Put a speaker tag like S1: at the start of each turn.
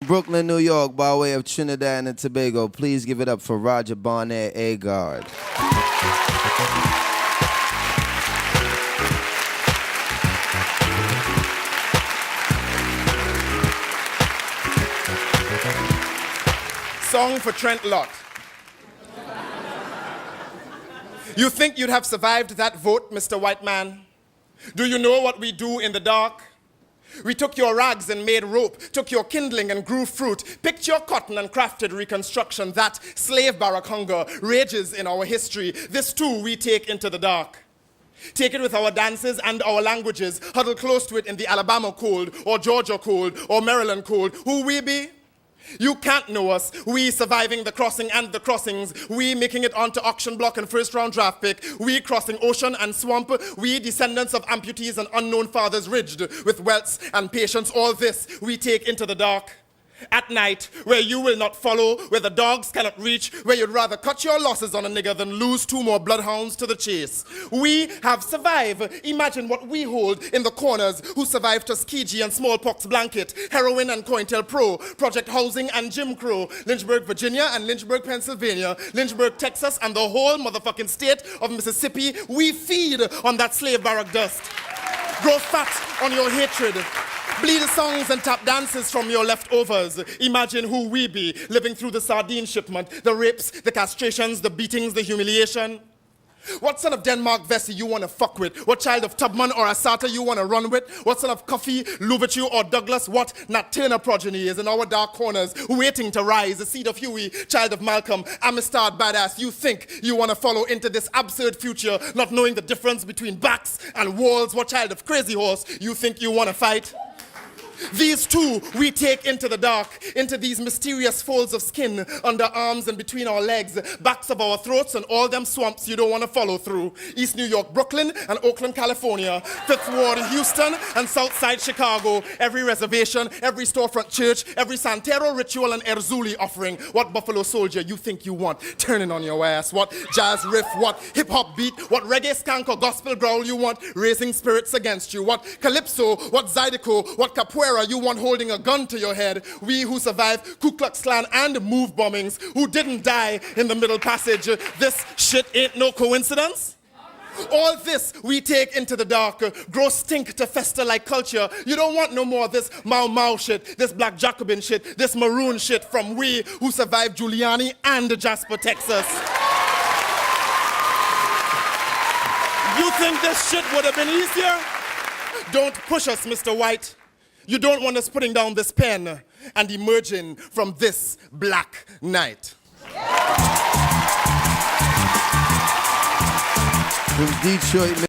S1: Brooklyn, New York, by way of Trinidad and Tobago. Please give it up for Roger Bonair, Agard.
S2: Song for Trent, Lott. You think you'd have survived that vote, Mr. White Man? Do you know what we do in the dark? We took your rags and made rope, took your kindling and grew fruit, picked your cotton and crafted reconstruction. That slave barrack hunger rages in our history. This too we take into the dark. Take it with our dances and our languages, huddle close to it in the Alabama cold, or Georgia cold, or Maryland cold. Who we be? You can't know us. We surviving the crossing and the crossings. We making it onto auction block and first round draft pick. We crossing ocean and swamp. We descendants of amputees and unknown fathers ridged with welts and patience. All this we take into the dark. At night, where you will not follow, where the dogs cannot reach, where you'd rather cut your losses on a nigger than lose 2 more bloodhounds to the chase. We have survived. Imagine what we hold in the corners, who survived Tuskegee and smallpox blanket, heroin and COINTELPRO, Project Housing and Jim Crow, Lynchburg, Virginia and Lynchburg, Pennsylvania, Lynchburg, Texas, and the whole motherfucking state of Mississippi. We feed on that slave barrack dust. Grow fat on your hatred. Bleed songs and tap dances from your leftovers. Imagine who we be, living through the sardine shipment, the rapes, the castrations, the beatings, the humiliation. What son of Denmark Vesey you want to fuck with? What child of Tubman or Asata you want to run with? What son of Coffee, Louverture or Douglas? What Nat Turner progeny is in our dark corners, waiting to rise? The seed of Huey, child of Malcolm, Amistad badass. You think you want to follow into this absurd future, not knowing the difference between backs and walls? What child of Crazy Horse you think you want to fight? These two we take into the dark, into these mysterious folds of skin, under arms and between our legs, backs of our throats and all them swamps you don't want to follow through. East New York, Brooklyn and Oakland, California, Fifth Ward, Houston and Southside Chicago. Every reservation, every storefront church, every Santero ritual and Erzuli offering. What Buffalo Soldier you think you want, turning on your ass? What jazz riff, what hip-hop beat, what reggae skank or gospel growl you want, raising spirits against you? What calypso, what zydeco, what capoeira you want holding a gun to your head? We who survived Ku Klux Klan and move bombings, who didn't die in the Middle Passage. This shit ain't no coincidence. All this we take into the dark, grow stink to fester like culture. You don't want no more of this Mau shit, this Black Jacobin shit, this maroon shit from we who survived Giuliani and Jasper, Texas. You think this shit would have been easier? Don't push us, Mr. White. You don't want us putting down this pen and emerging from this black night.
S1: From Detroit,